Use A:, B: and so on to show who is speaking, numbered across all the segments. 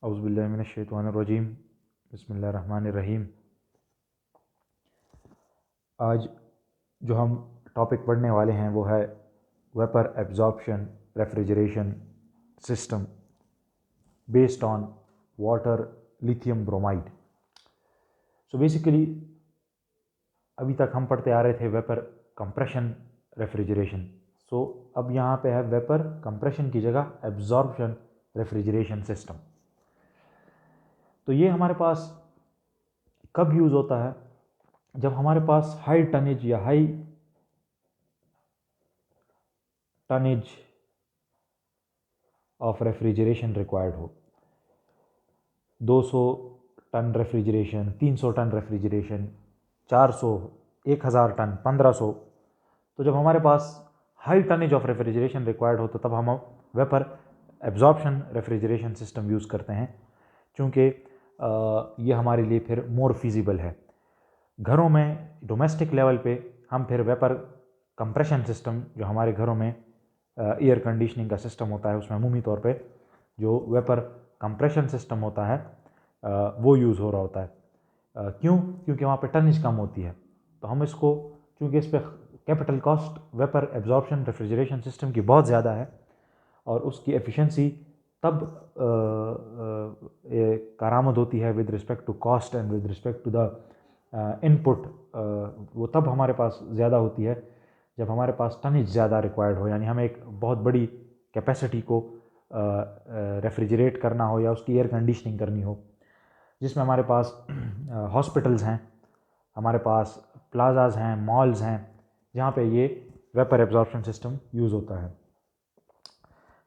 A: औज़ुबिल्लाहि मिनश्शैतानिर्रजीम बिस्मिल्लाहिर्रहमानिर्रहीम। आज जो हम टॉपिक पढ़ने वाले हैं वो है vapour absorption refrigeration system based on water lithium bromide. So basically अभी तक हम पढ़ते आ रहे थे वेपर कंप्रेशन रेफ्रिजरेशन। सो अब यहाँ पे है वेपर कंप्रेशन की जगह एब्जॉर्प्शन रेफ्रिजरेशन सिस्टम। तो ये हमारे पास कब यूज़ होता है? जब हमारे पास हाई टनेज या high tonnage of refrigeration required हो। 200 ton refrigeration, 300 ton refrigeration, 400, 1000 ton, 1500। तो जब हमारे पास high tonnage of refrigeration required हो तो तब हम vapour absorption refrigeration system use करते हैं, क्योंकि ये हमारे लिए फिर मोर फिजिबल है। घरों में डोमेस्टिक लेवल पे हम फिर वेपर कंप्रेशन सिस्टम, जो हमारे घरों में एयर कंडीशनिंग का सिस्टम होता है, उसमें अमूमी तौर पे जो वेपर कंप्रेशन सिस्टम होता है वो यूज़ हो रहा होता है। क्यों? क्योंकि वहाँ पे टनेज कम होती है। तो हम इसको, क्योंकि इस पर capital cost vapour absorption refrigeration system की बहुत ज़्यादा है और उसकी एफिशिएंसी तब कारामद होती है with respect to cost and with respect to the input, वो तब हमारे पास ज़्यादा होती है जब हमारे पास टनेज ज़्यादा रिक्वायर्ड हो, यानी हमें एक बहुत बड़ी कैपेसिटी को रेफ्रिजरेट करना हो या उसकी एयर कंडीशनिंग करनी हो, जिसमें हमारे पास हॉस्पिटल्स हैं, हमारे पास प्लाजाज हैं, मॉल्स हैं, जहाँ पे ये वेपर एब्जॉर्प्शन सिस्टम यूज़ होता है।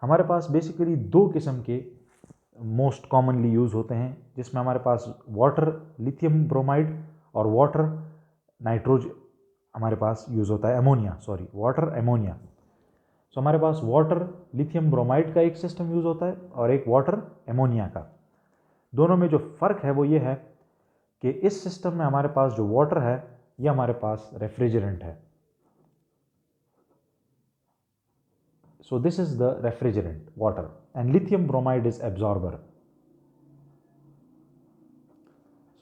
A: हमारे पास बेसिकली दो किस्म के मोस्ट कॉमनली यूज़ होते हैं, जिसमें हमारे पास वाटर लिथियम ब्रोमाइड और वाटर नाइट्रोज हमारे पास यूज़ होता है, वाटर एमोनिया। सो हमारे पास वाटर लिथियम ब्रोमाइड का एक सिस्टम यूज़ होता है और एक वाटर एमोनिया का। दोनों में जो फ़र्क है वो ये है कि इस सिस्टम में हमारे पास जो वाटर है ये हमारे पास रेफ्रिजरेंट है। So this is the refrigerant, water, and lithium bromide is absorber.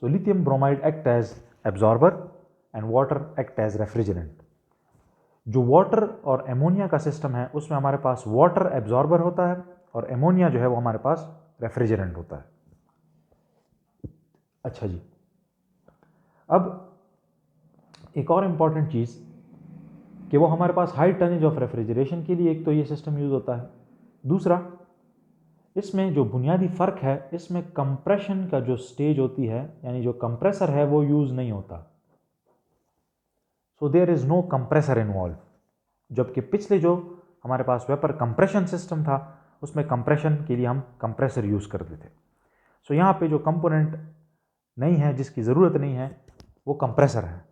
A: So lithium bromide act as absorber and water act as refrigerant. जो वाटर और एमोनिया का सिस्टम है उसमें हमारे पास वाटर एब्जॉर्बर होता है और एमोनिया जो है वो हमारे पास रेफ्रिजरेंट होता है। अच्छा जी, अब एक और इम्पॉर्टेंट चीज़ कि वो हमारे पास हाई टनेज ऑफ रेफ्रिजरेशन के लिए एक तो ये सिस्टम यूज़ होता है, दूसरा इसमें जो बुनियादी फ़र्क है, इसमें कंप्रेशन का जो स्टेज होती है, यानी जो कंप्रेसर है वो यूज़ नहीं होता। So there is no compressor involve. जबकि पिछले जो हमारे पास वेपर कंप्रेशन सिस्टम था उसमें कंप्रेशन के लिए हम कंप्रेसर यूज़ करते थे। सो यहाँ पे जो कंपोनेंट नहीं है, जिसकी ज़रूरत नहीं है, वो कंप्रेसर है।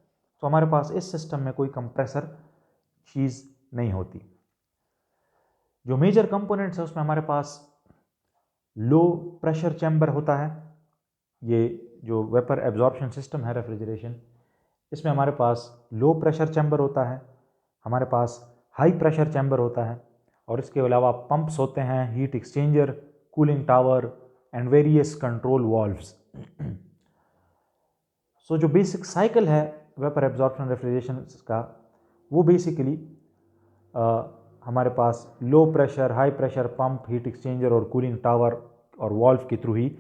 A: तो हमारे पास इस सिस्टम में कोई कंप्रेसर चीज़ नहीं होती। जो मेजर कंपोनेंट्स है उसमें हमारे पास लो प्रेशर चैम्बर होता है। ये जो वेपर एब्जॉर्प्शन सिस्टम है रेफ्रिजरेशन, इसमें हमारे पास लो प्रेशर चैम्बर होता है, हमारे पास हाई प्रेशर चैम्बर होता है और इसके अलावा पंप्स होते हैं, heat exchanger, cooling tower and various control valves. So जो बेसिक साइकिल है वेपर एब्जॉर्प्शन रेफ्रिजरेशन का, वो बेसिकली हमारे पास low pressure, high pressure pump, heat exchanger और कूलिंग टावर और वाल्व के थ्रू ही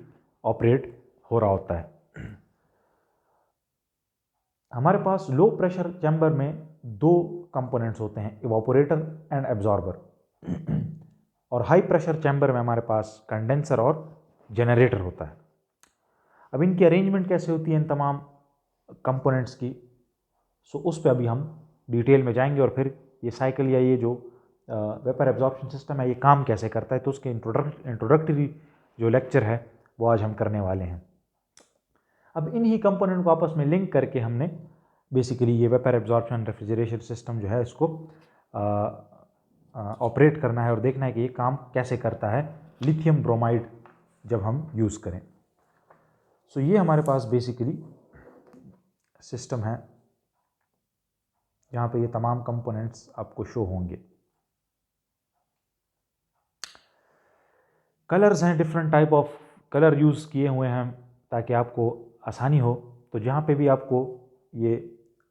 A: ऑपरेट हो रहा होता है। हमारे पास लो प्रेशर चैम्बर में दो कंपोनेंट्स होते हैं, इवापोरेटर एंड एब्जॉर्बर, और हाई प्रेशर चैम्बर में हमारे पास कंडेंसर और जनरेटर होता है। अब इनकी अरेंजमेंट कैसे होती है इन तमाम कंपोनेंट्स की, सो उस पर अभी हम डिटेल में जाएंगे और फिर ये साइकिल या ये जो वेपर एब्जॉर्प्शन सिस्टम है ये काम कैसे करता है, तो उसके इंट्रोडक्टरी जो लेक्चर है वो आज हम करने वाले हैं। अब इन्हीं कंपोनेंट को आपस में लिंक करके हमने बेसिकली ये वेपर एब्जॉर्प्शन रेफ्रिजरेशन सिस्टम जो है इसको ऑपरेट करना है और देखना है कि ये काम कैसे करता है लिथियम ब्रोमाइड जब हम यूज़ करें। सो ये हमारे पास बेसिकली सिस्टम है जहाँ पे ये तमाम कंपोनेंट्स आपको शो होंगे। कलर्स हैं different type of colour use किए हुए हैं ताकि आपको आसानी हो। तो जहाँ पे भी आपको ये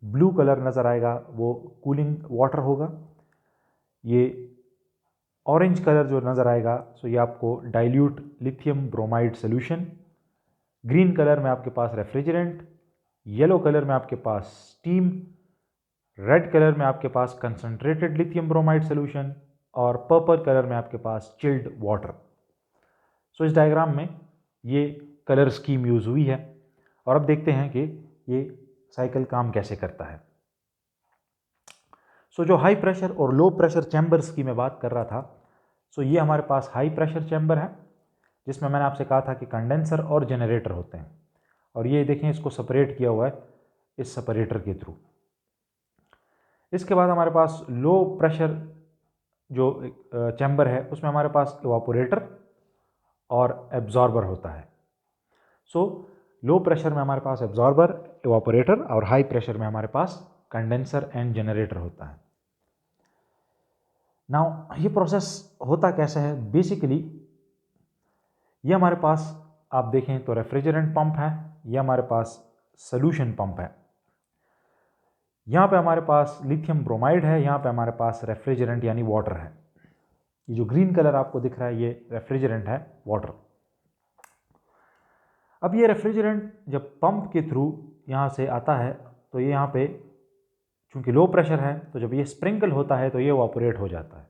A: ब्लू कलर नज़र आएगा वो कूलिंग वाटर होगा, ये ऑरेंज कलर जो नज़र आएगा सो ये आपको dilute lithium bromide solution, green colour में आपके पास रेफ्रिजरेंट, येलो कलर में आपके पास स्टीम, रेड कलर में आपके पास कंसंट्रेटेड लिथियम ब्रोमाइड सोल्यूशन और पर्पल कलर में आपके पास चिल्ड वाटर। सो इस डायग्राम में ये कलर स्कीम यूज़ हुई है और अब देखते हैं कि ये साइकिल काम कैसे करता है। सो जो हाई प्रेशर और लो प्रेशर चैम्बर्स की मैं बात कर रहा था, सो ये हमारे पास हाई प्रेशर चैम्बर है जिसमें मैंने आपसे कहा था कि कंडेंसर और जनरेटर होते हैं, और ये देखें इसको सेपरेट किया हुआ है इस सेपरेटर के थ्रू। इसके बाद हमारे पास लो प्रेशर जो चैम्बर है उसमें हमारे पास इवापोरेटर और एब्जॉर्बर होता है। सो लो प्रेशर में हमारे पास एब्जॉर्बर, इवापोरेटर और हाई प्रेशर में हमारे पास कंडेंसर एंड जनरेटर होता है। नाउ ये प्रोसेस होता कैसा है, बेसिकली ये हमारे पास आप देखें तो रेफ्रिजरेंट पंप है, ये हमारे पास सोल्यूशन पंप है। यहाँ पे हमारे पास लिथियम ब्रोमाइड है, यहाँ पे हमारे पास रेफ्रिजरेंट यानी वाटर है। ये जो ग्रीन कलर आपको दिख रहा है ये रेफ्रिजरेंट है, वाटर। अब ये रेफ्रिजरेंट जब पंप के थ्रू यहाँ से आता है तो ये यहाँ पे चूंकि लो प्रेशर है तो जब ये स्प्रिंकल होता है तो ये इवापोरेट हो जाता है।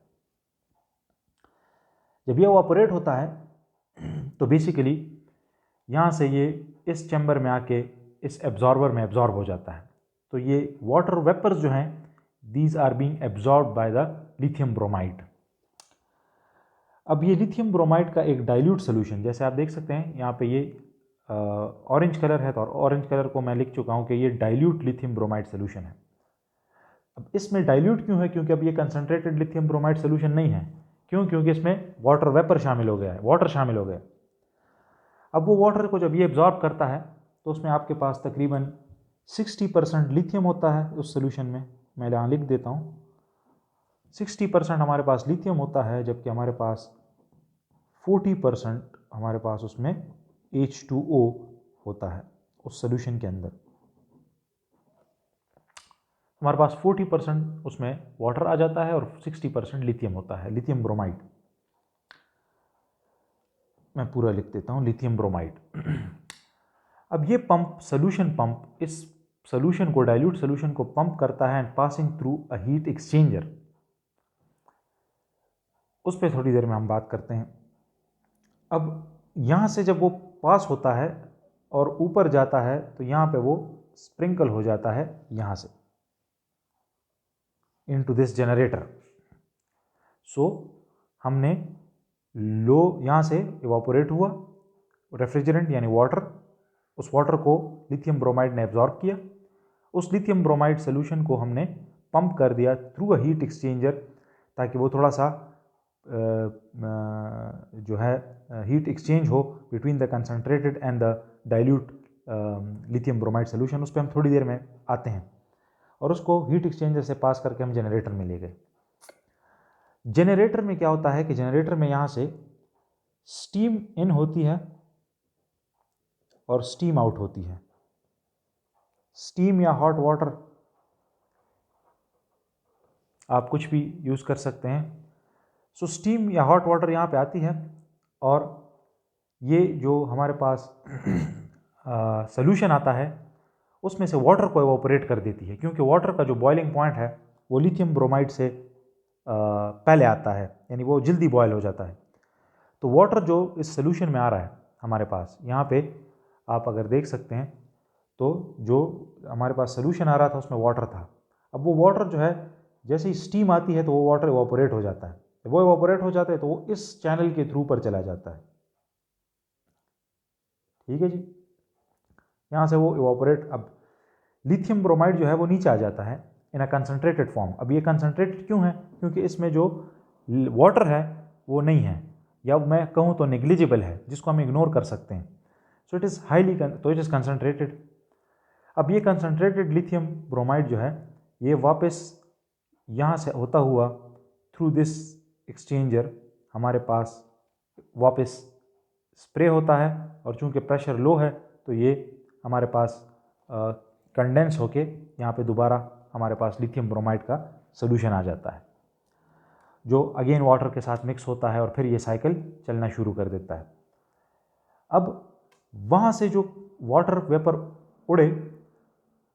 A: जब ये इवापोरेट होता है तो बेसिकली यहाँ से ये इस चैम्बर में आके इस एब्जॉर्बर में एब्जॉर्ब हो जाता है। तो ये वाटर वेपर्स जो हैं these are being absorb by the lithium bromide. अब ये लिथियम ब्रोमाइड का एक डाइल्यूट सोल्यूशन, जैसे आप देख सकते हैं यहाँ पे ये ऑरेंज कलर है, तो ऑरेंज कलर को मैं लिख चुका हूँ कि ये डाइल्यूट लिथियम ब्रोमाइड सोल्यूशन है। अब इसमें डाइल्यूट क्यों है, क्योंकि अब ये कंसंट्रेटेड लिथियम ब्रोमाइड सोल्यूशन नहीं है। क्यों? क्योंकि इसमें वाटर वेपर शामिल हो गया है, वाटर शामिल हो गया। अब वो वाटर को जब ये एब्जॉर्ब करता है तो उसमें आपके पास तकरीबन 60% लिथियम होता है उस सोल्यूशन में। मैं यहाँ लिख देता हूँ 60% हमारे पास लिथियम होता है, जबकि हमारे पास 40% हमारे पास उसमें H2O होता है उस सोल्यूशन के अंदर। हमारे पास 40% उसमें वाटर आ जाता है और 60% लिथियम होता है, लिथियम ब्रोमाइड। मैं पूरा लिख देता हूँ, लिथियम ब्रोमाइड। अब ये पंप, सोल्यूशन पंप, इस सोल्यूशन को, डाइल्यूट सोल्यूशन को पंप करता है and passing through a heat exchanger. उस पर थोड़ी देर में हम बात करते हैं। अब यहाँ से जब वो पास होता है और ऊपर जाता है तो यहाँ पे वो स्प्रिंकल हो जाता है यहाँ से इनटू दिस जनरेटर। सो हमने लो यहाँ से इवापोरेट हुआ रेफ्रिजरेंट यानी वाटर, उस वाटर को लिथियम ब्रोमाइड ने एब्जॉर्ब किया। उस लिथियम ब्रोमाइड सोल्यूशन को हमने पंप कर दिया थ्रू अ हीट एक्सचेंजर ताकि वो थोड़ा सा जो है हीट एक्सचेंज हो between the concentrated and the dilute lithium bromide solution. उस पर हम थोड़ी देर में आते हैं। और उसको हीट एक्सचेंजर से पास करके हम जनरेटर में ले गए। जनरेटर में क्या होता है कि जनरेटर में यहाँ से स्टीम इन होती है और स्टीम आउट होती है। स्टीम या हॉट वाटर आप कुछ भी यूज़ कर सकते हैं। सो स्टीम या हॉट वाटर यहाँ पे आती है और ये जो हमारे पास सोल्यूशन आता है उसमें से वाटर को एवापोरेट कर देती है, क्योंकि वाटर का जो बॉइलिंग पॉइंट है वो लिथियम ब्रोमाइड से पहले आता है, यानी वो जल्दी बॉयल हो जाता है। तो वाटर जो इस सोल्यूशन में आ रहा है हमारे पास, यहाँ पे आप अगर देख सकते हैं तो जो हमारे पास सोल्यूशन आ रहा था उसमें वाटर था। अब वो वाटर जो है जैसे ही स्टीम आती है तो वो वाटर इवापोरेट हो जाता है। जब वो इवापोरेट हो जाता है तो वो इस चैनल के थ्रू पर चला जाता है। ठीक है जी, यहाँ से वो इवापोरेट, अब लिथियम ब्रोमाइड जो है वो नीचे आ जाता है इन अ कंसंट्रेटेड फॉर्म। अब ये कंसंट्रेटेड क्यों है? क्योंकि इसमें जो वाटर है वो नहीं है, या मैं कहूँ तो नेग्लिजिबल है, जिसको हम इग्नोर कर सकते हैं। सो इट इज़ हाईली, तो इट इज़ कंसंट्रेटेड। अब ये कंसंट्रेटेड लिथियम ब्रोमाइड जो है ये वापस यहाँ से होता हुआ थ्रू दिस एक्सचेंजर हमारे पास वापस स्प्रे होता है और चूंकि प्रेशर लो है तो ये हमारे पास कंडेंस होके यहाँ पे दोबारा हमारे पास लिथियम ब्रोमाइड का सोल्यूशन आ जाता है, जो अगेन वाटर के साथ मिक्स होता है और फिर ये साइकिल चलना शुरू कर देता है। अब वहाँ से जो वाटर वेपर उड़े,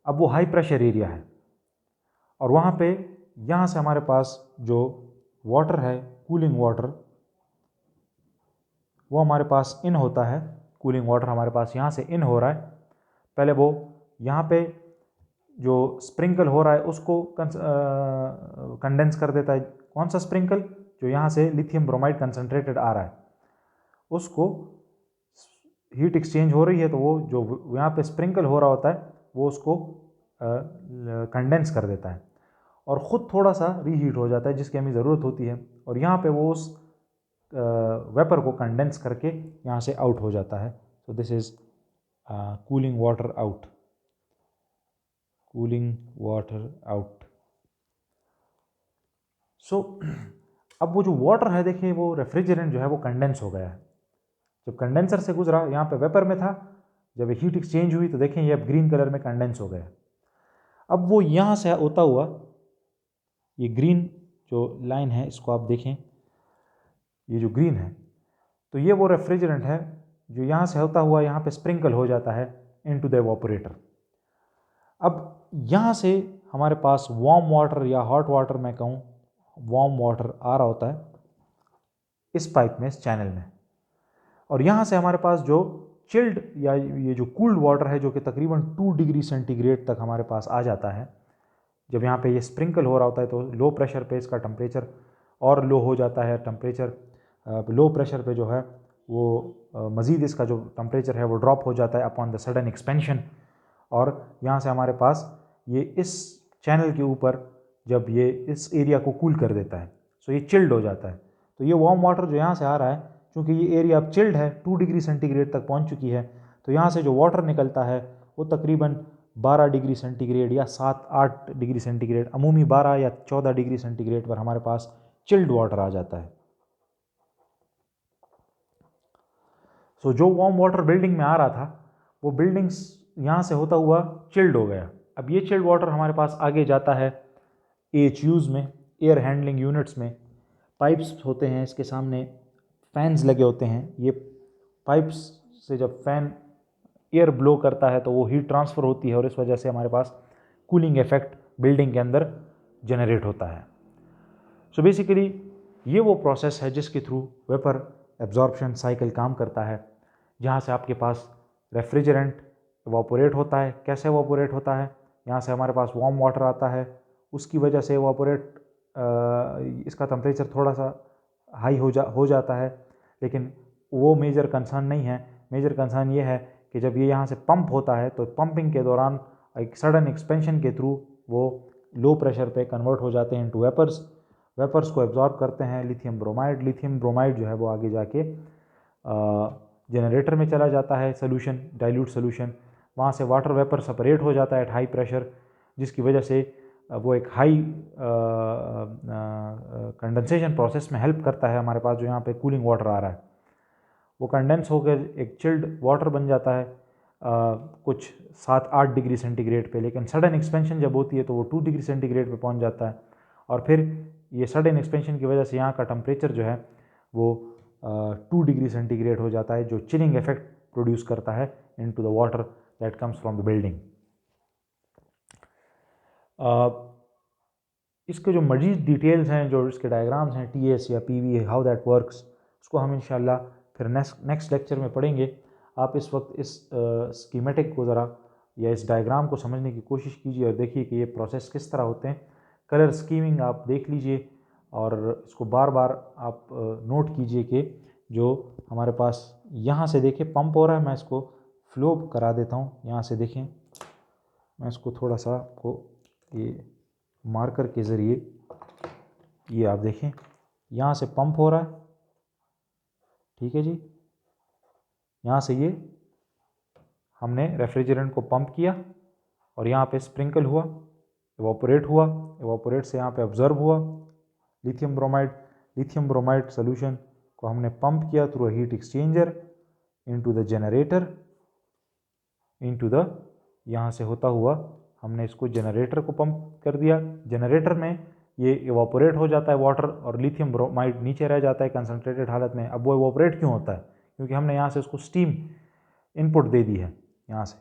A: अब वो हाई प्रेशर एरिया है और वहाँ पे यहाँ से हमारे पास जो वाटर है, कूलिंग वाटर, वो हमारे पास इन होता है। कूलिंग वाटर हमारे पास यहाँ से इन हो रहा है। पहले वो यहाँ पे जो स्प्रिंकल हो रहा है उसको कंडेंस कर देता है। कौन सा स्प्रिंकल? जो यहाँ से लिथियम ब्रोमाइड कंसनट्रेटेड आ रहा है, उसको हीट एक्सचेंज हो रही है तो वो जो यहाँ पे स्प्रिंकल हो रहा होता है वो उसको कंडेंस कर देता है और ख़ुद थोड़ा सा रीहीट हो जाता है, जिसकी हमें ज़रूरत होती है, और यहाँ पे वो उस वेपर को कंडेंस करके यहाँ से आउट हो जाता है। So this is cooling water out, cooling water out. So अब वो जो वाटर है, देखिए वो रेफ्रिजरेंट जो है वो कंडेंस हो गया है। जब कंडेंसर से गुजरा, यहाँ पे वेपर में था, जब हीट एक्सचेंज हुई तो देखें ये अब ग्रीन कलर में कंडेंस हो गया। अब वो यहाँ से होता हुआ, ये ग्रीन जो लाइन है इसको आप देखें, ये जो ग्रीन है तो ये वो रेफ्रिजरेंट है जो यहाँ से होता हुआ यहाँ पे स्प्रिंकल हो जाता है इनटू द इवेपोरेटर। अब यहाँ से हमारे पास वार्म वाटर या हॉट वाटर, मैं कहूँ वार्म वाटर आ रहा होता है इस पाइप में, इस चैनल में, और यहाँ से हमारे पास जो चिल्ड या ये जो कूल्ड वाटर है जो कि तकरीबन 2 डिग्री सेंटीग्रेड तक हमारे पास आ जाता है। जब यहाँ पे ये स्प्रिंकल हो रहा होता है तो लो प्रेशर पे इसका टेम्परेचर और लो हो जाता है। टेम्परेचर लो प्रेशर पे जो है वो मज़ीद इसका जो टेम्परेचर है वो ड्रॉप हो जाता है अपॉन द सडन एक्सपेंशन, और यहाँ से हमारे पास ये इस चैनल के ऊपर जब ये इस एरिया को कूल कर देता है सो ये चिल्ड हो जाता है। तो ये वार्म वाटर जो यहाँ से आ रहा है, क्योंकि ये एरिया अब चिल्ड है, 2 डिग्री सेंटीग्रेड तक पहुँच चुकी है, तो यहाँ से जो वाटर निकलता है वो तकरीबन 12 डिग्री सेंटीग्रेड या 7-8 डिग्री सेंटीग्रेड, अमूमी 12 या 14 डिग्री सेंटीग्रेड पर हमारे पास चिल्ड वाटर आ जाता है। सो जो वार्म वाटर बिल्डिंग में आ रहा था वो बिल्डिंग्स यहाँ से होता हुआ चिल्ड हो गया। अब ये चिल्ड वाटर हमारे पास आगे जाता है AHUs में, एयर हैंडलिंग यूनिट्स में। पाइप्स होते हैं इसके सामने, फैंस लगे होते हैं। ये पाइप्स से जब फैन एयर ब्लो करता है तो वो हीट ट्रांसफ़र होती है और इस वजह से हमारे पास कूलिंग इफेक्ट बिल्डिंग के अंदर जनरेट होता है। सो बेसिकली ये वो प्रोसेस है जिसके थ्रू वेपर एब्जॉर्प्शन साइकिल काम करता है, जहाँ से आपके पास रेफ्रिजरेंट इवापोरेट होता है। कैसे इवापोरेट होता है? यहाँ से हमारे पास वार्म वाटर आता है, उसकी वजह से इवापोरेट इसका टेम्परेचर थोड़ा सा हाई हो जाता है, लेकिन वो मेजर कंसर्न नहीं है। मेजर कंसर्न ये है कि जब ये यहाँ से पंप होता है तो पंपिंग के दौरान एक सडन एक्सपेंशन के थ्रू वो लो प्रेशर पे कन्वर्ट हो जाते हैं इनटू वेपर्स। वेपर्स को एब्जॉर्ब करते हैं लिथियम ब्रोमाइड। लिथियम ब्रोमाइड जो है वो आगे जाके जनरेटर में चला जाता है, सोल्यूशन, डाइल्यूट सोल्यूशन। वहाँ से वाटर वेपर सेपरेट हो जाता है एट हाई प्रेशर, जिसकी वजह से वो एक हाई कंडेंसेशन प्रोसेस में हेल्प करता है। हमारे पास जो यहाँ पे कूलिंग वाटर आ रहा है वो कंडेंस होकर एक चिल्ड वाटर बन जाता है कुछ 7-8 डिग्री सेंटीग्रेड पे, लेकिन सडन एक्सपेंशन जब होती है तो वो 2 डिग्री सेंटीग्रेड पे पहुँच जाता है, और फिर ये सडन एक्सपेंशन की वजह से यहाँ का टेम्परेचर जो है वो 2 डिग्री सेंटीग्रेड हो जाता है, जो चिलिंग इफेक्ट प्रोड्यूस करता है into the water that comes from the building. इसके जो मजीद डिटेल्स हैं, जो इसके डायग्राम्स हैं, TS या PV, हाउ दैट वर्क्स, उसको हम इंशाल्लाह फिर नेक्स्ट लेक्चर में पढ़ेंगे। आप इस वक्त इस स्कीमेटिक को ज़रा या इस डायग्राम को समझने की कोशिश कीजिए और देखिए कि ये प्रोसेस किस तरह होते हैं। कलर स्कीमिंग आप देख लीजिए और इसको बार बार आप नोट कीजिए कि जो हमारे पास यहाँ से देखिए पंप हो रहा है। मैं इसको फ्लो करा देता हूँ। यहाँ से देखें, मैं इसको थोड़ा सा आपको ये मार्कर के ज़रिए, ये आप देखें यहाँ से पंप हो रहा है, ठीक है जी। यहाँ से ये हमने रेफ्रिजरेंट को पंप किया और यहाँ पे स्प्रिंकल हुआ, इवापोरेट हुआ, इवापोरेट से यहाँ पे ऑब्जर्व हुआ lithium bromide. Lithium bromide solution को हमने पंप किया through heat exchanger into the generator, into the, यहाँ से होता हुआ हमने इसको जनरेटर को पंप कर दिया। जनरेटर में ये इवापोरेट हो जाता है वाटर और लिथियम ब्रोमाइड नीचे रह जाता है कंसनट्रेटेड हालत में। अब वो इवापोरेट क्यों होता है? क्योंकि हमने यहाँ से उसको स्टीम इनपुट दे दी है यहाँ से,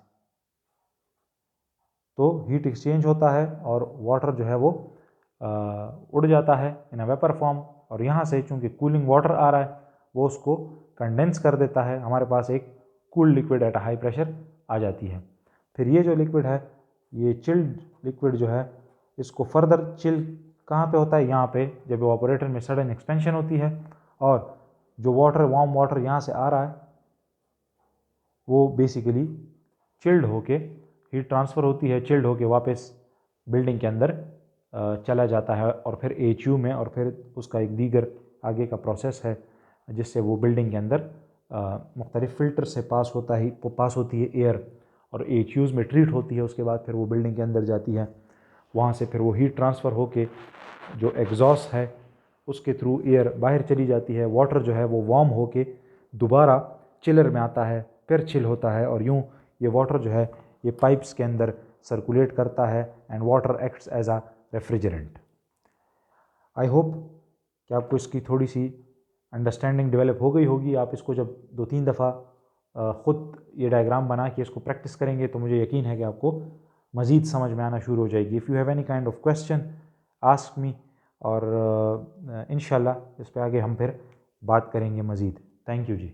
A: तो हीट एक्सचेंज होता है और वाटर जो है वो उड़ जाता है इन अ वेपर फॉर्म, और यहाँ से चूँकि कूलिंग वाटर आ रहा है वो उसको कंडेंस कर देता है, हमारे पास एक cool liquid at high pressure आ जाती है। फिर ये जो लिक्विड है, ये चिल्ड लिक्विड जो है, इसको फर्दर चिल कहाँ पे होता है? यहाँ पे, जब इवापोरेटर में सडन एक्सपेंशन होती है और जो वाटर, वार्म वाटर यहाँ से आ रहा है वो बेसिकली चिल्ड होके हीट ट्रांसफ़र होती है, चिल्ड होके वापस बिल्डिंग के अंदर चला जाता है और फिर एचयू में, और फिर उसका एक दीगर आगे का प्रोसेस है जिससे वो बिल्डिंग के अंदर मुख्तलिफ फ़िल्टर से पास होती है एयर, और एचयूज़ में ट्रीट होती है। उसके बाद फिर वो बिल्डिंग के अंदर जाती है, वहाँ से फिर वो हीट ट्रांसफ़र होके जो एग्जॉस्ट है उसके थ्रू एयर बाहर चली जाती है। वाटर जो है वो वार्म होके दोबारा चिलर में आता है, फिर चिल होता है, और यूँ ये वाटर जो है ये पाइप्स के अंदर सर्कुलेट करता है and water acts as a refrigerant. I hope कि आपको इसकी थोड़ी सी अंडरस्टैंडिंग डेवलप हो गई होगी। आप इसको जब 2-3 दफ़ा ख़ुद ये डायग्राम बना के इसको प्रैक्टिस करेंगे तो मुझे यकीन है कि आपको मज़ीद समझ में आना शुरू हो जाएगी। If you have any kind of question ask me, और इंशाल्लाह इस पे आगे हम फिर बात करेंगे मज़ीद। Thank you ji.